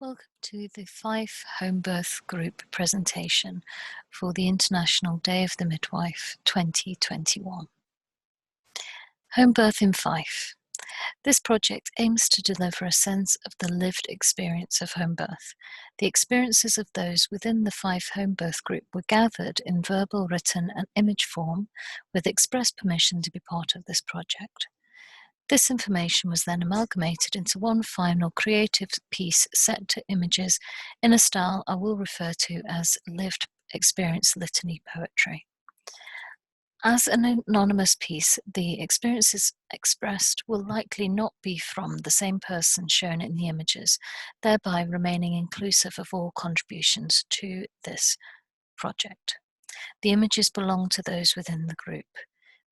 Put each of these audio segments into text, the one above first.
Welcome to the Fife Homebirth Group presentation for the International Day of the Midwife 2021. Homebirth in Fife. This project aims to deliver a sense of the lived experience of homebirth. The experiences of those within the Fife Homebirth Group were gathered in verbal, written and image form with express permission to be part of this project. This information was then amalgamated into one final creative piece set to images in a style I will refer to as lived experience litany poetry. As an anonymous piece, the experiences expressed will likely not be from the same person shown in the images, thereby remaining inclusive of all contributions to this project. The images belong to those within the group.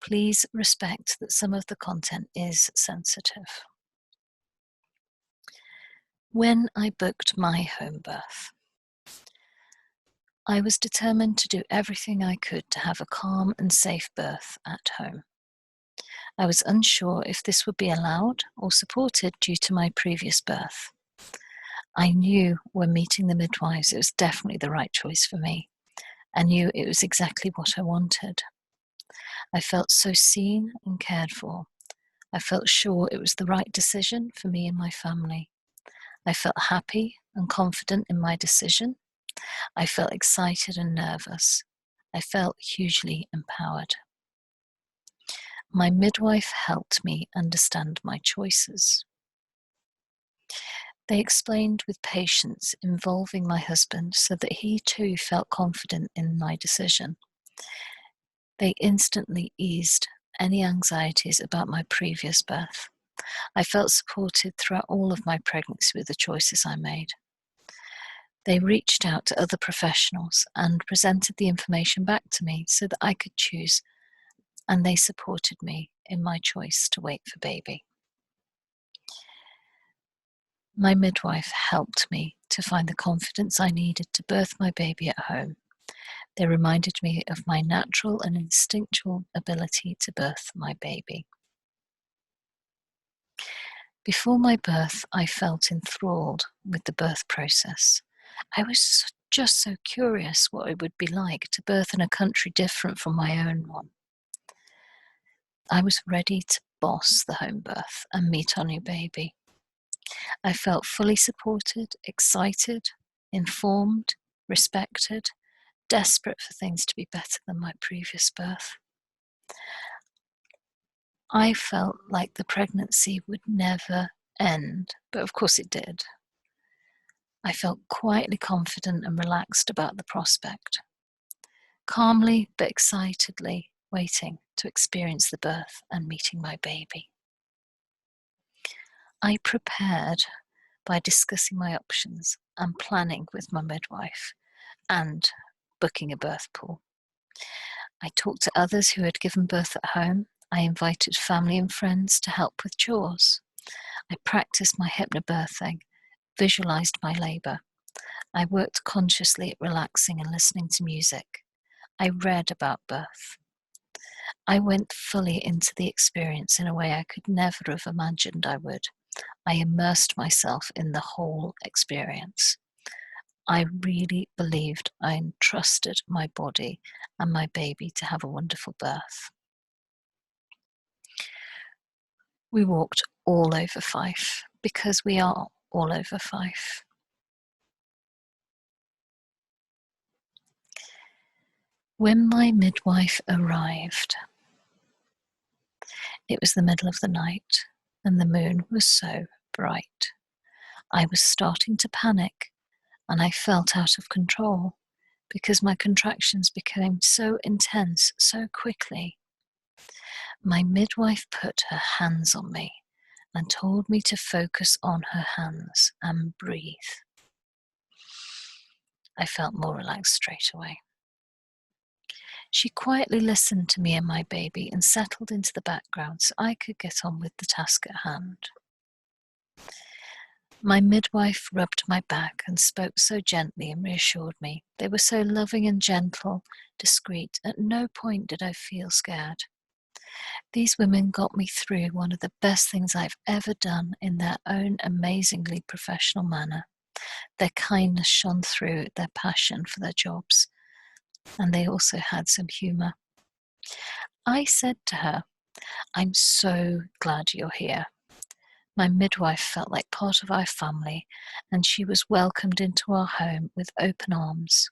Please respect that some of the content is sensitive. When I booked my home birth, I was determined to do everything I could to have a calm and safe birth at home. I was unsure if this would be allowed or supported due to my previous birth. I knew when meeting the midwives it was definitely the right choice for me. I knew it was exactly what I wanted. I felt so seen and cared for. I felt sure it was the right decision for me and my family. I felt happy and confident in my decision. I felt excited and nervous. I felt hugely empowered. My midwife helped me understand my choices. They explained with patience involving my husband so that he too felt confident in my decision. They instantly eased any anxieties about my previous birth. I felt supported throughout all of my pregnancy with the choices I made. They reached out to other professionals and presented the information back to me so that I could choose, and they supported me in my choice to wait for baby. My midwife helped me to find the confidence I needed to birth my baby at home. They reminded me of my natural and instinctual ability to birth my baby. Before my birth, I felt enthralled with the birth process. I was just so curious what it would be like to birth in a country different from my own one. I was ready to boss the home birth and meet our new baby. I felt fully supported, excited, informed, respected, desperate for things to be better than my previous birth. I felt like the pregnancy would never end, but of course it did. I felt quietly confident and relaxed about the prospect, calmly but excitedly waiting to experience the birth and meeting my baby. I prepared by discussing my options and planning with my midwife and booking a birth pool. I talked to others who had given birth at home. I invited family and friends to help with chores. I practiced my hypnobirthing, visualized my labor. I worked consciously at relaxing and listening to music. I read about birth. I went fully into the experience in a way I could never have imagined I would. I immersed myself in the whole experience. I really believed I entrusted my body and my baby to have a wonderful birth. We walked all over Fife because we are all over Fife. When my midwife arrived, it was the middle of the night and the moon was so bright. I was starting to panic and I felt out of control because my contractions became so intense so quickly. My midwife put her hands on me and told me to focus on her hands and breathe. I felt more relaxed straight away. She quietly listened to me and my baby and settled into the background so I could get on with the task at hand. My midwife rubbed my back and spoke so gently and reassured me. They were so loving and gentle, discreet. At no point did I feel scared. These women got me through one of the best things I've ever done in their own amazingly professional manner. Their kindness shone through their passion for their jobs, and they also had some humour. I said to her, "I'm so glad you're here." My midwife felt like part of our family, and she was welcomed into our home with open arms.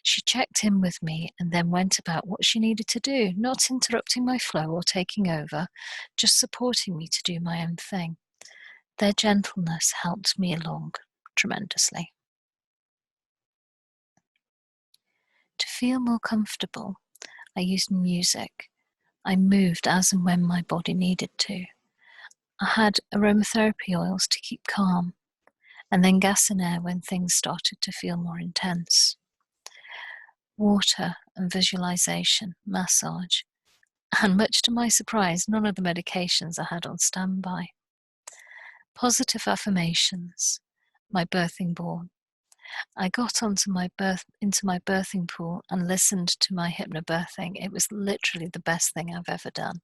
She checked in with me and then went about what she needed to do, not interrupting my flow or taking over, just supporting me to do my own thing. Their gentleness helped me along tremendously. To feel more comfortable, I used music. I moved as and when my body needed to. I had aromatherapy oils to keep calm, and then gas and air when things started to feel more intense. Water and visualization, massage, and much to my surprise, none of the medications I had on standby. Positive affirmations, my birthing ball. I got into my birthing pool and listened to my hypnobirthing. It was literally the best thing I've ever done.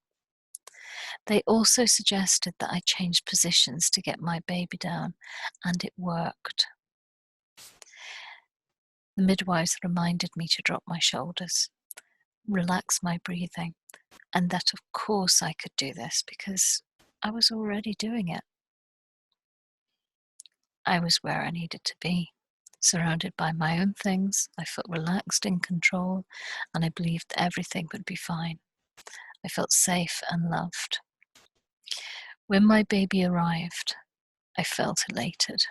They also suggested that I change positions to get my baby down, and it worked. The midwives reminded me to drop my shoulders, relax my breathing, and that of course I could do this because I was already doing it. I was where I needed to be, surrounded by my own things. I felt relaxed, in control, and I believed everything would be fine. I felt safe and loved. When my baby arrived, I felt elated,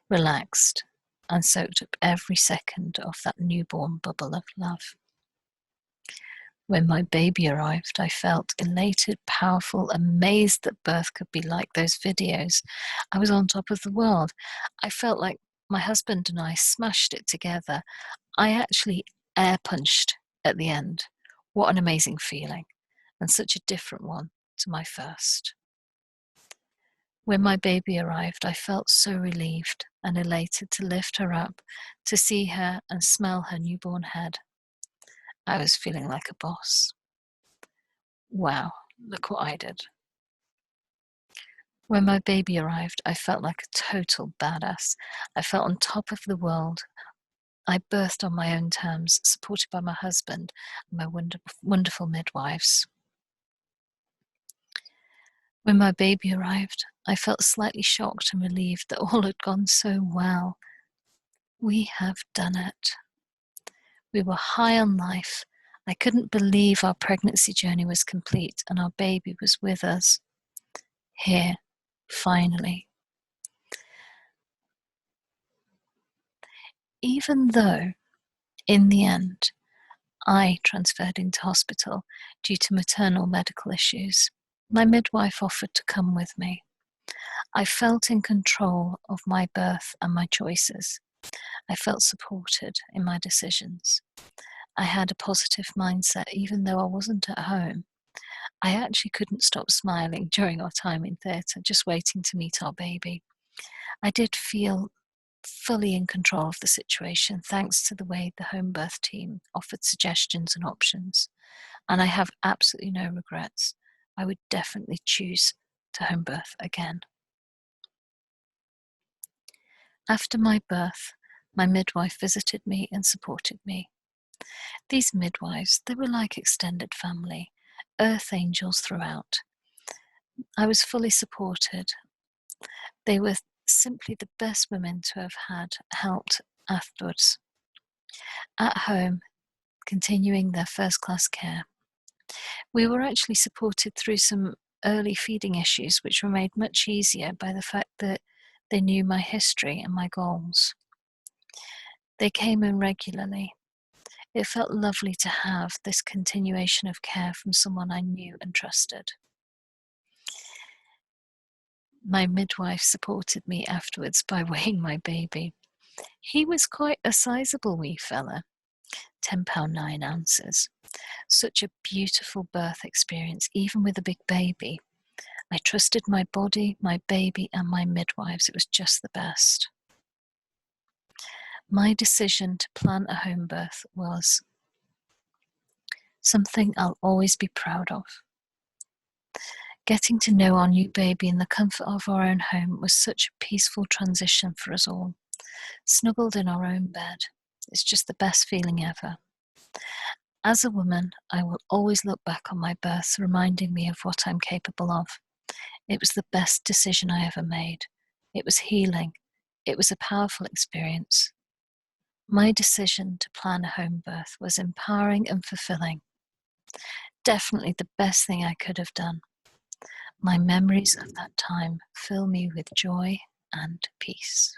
relaxed, and soaked up every second of that newborn bubble of love. When my baby arrived, I felt elated, powerful, amazed that birth could be like those videos. I was on top of the world. I felt like my husband and I smashed it together. I actually air punched at the end. What an amazing feeling, and such a different one to my first. When my baby arrived, I felt so relieved and elated to lift her up, to see her and smell her newborn head. I was feeling like a boss. Wow, look what I did. When my baby arrived, I felt like a total badass. I felt on top of the world. I birthed on my own terms, supported by my husband and my wonderful midwives. When my baby arrived, I felt slightly shocked and relieved that all had gone so well. We have done it. We were high on life. I couldn't believe our pregnancy journey was complete and our baby was with us. Here, finally. Even though, in the end, I transferred into hospital due to maternal medical issues, my midwife offered to come with me. I felt in control of my birth and my choices. I felt supported in my decisions. I had a positive mindset even though I wasn't at home. I actually couldn't stop smiling during our time in theatre, just waiting to meet our baby. I did feel fully in control of the situation thanks to the way the Homebirth team offered suggestions and options. And I have absolutely no regrets. I would definitely choose to Homebirth again. After my birth, my midwife visited me and supported me. These midwives, they were like extended family, earth angels throughout. I was fully supported. They were simply the best women to have had helped afterwards. At home, continuing their first-class care. We were actually supported through some early feeding issues, which were made much easier by the fact that they knew my history and my goals. They came in regularly. It felt lovely to have this continuation of care from someone I knew and trusted. My midwife supported me afterwards by weighing my baby. He was quite a sizable wee fella, 10 pound 9 ounces. Such a beautiful birth experience, even with a big baby. I trusted my body, my baby, and my midwives. It was just the best. My decision to plan a home birth was something I'll always be proud of. Getting to know our new baby in the comfort of our own home was such a peaceful transition for us all. Snuggled in our own bed. It's just the best feeling ever. As a woman, I will always look back on my birth, reminding me of what I'm capable of. It was the best decision I ever made. It was healing. It was a powerful experience. My decision to plan a home birth was empowering and fulfilling. Definitely the best thing I could have done. My memories of that time fill me with joy and peace.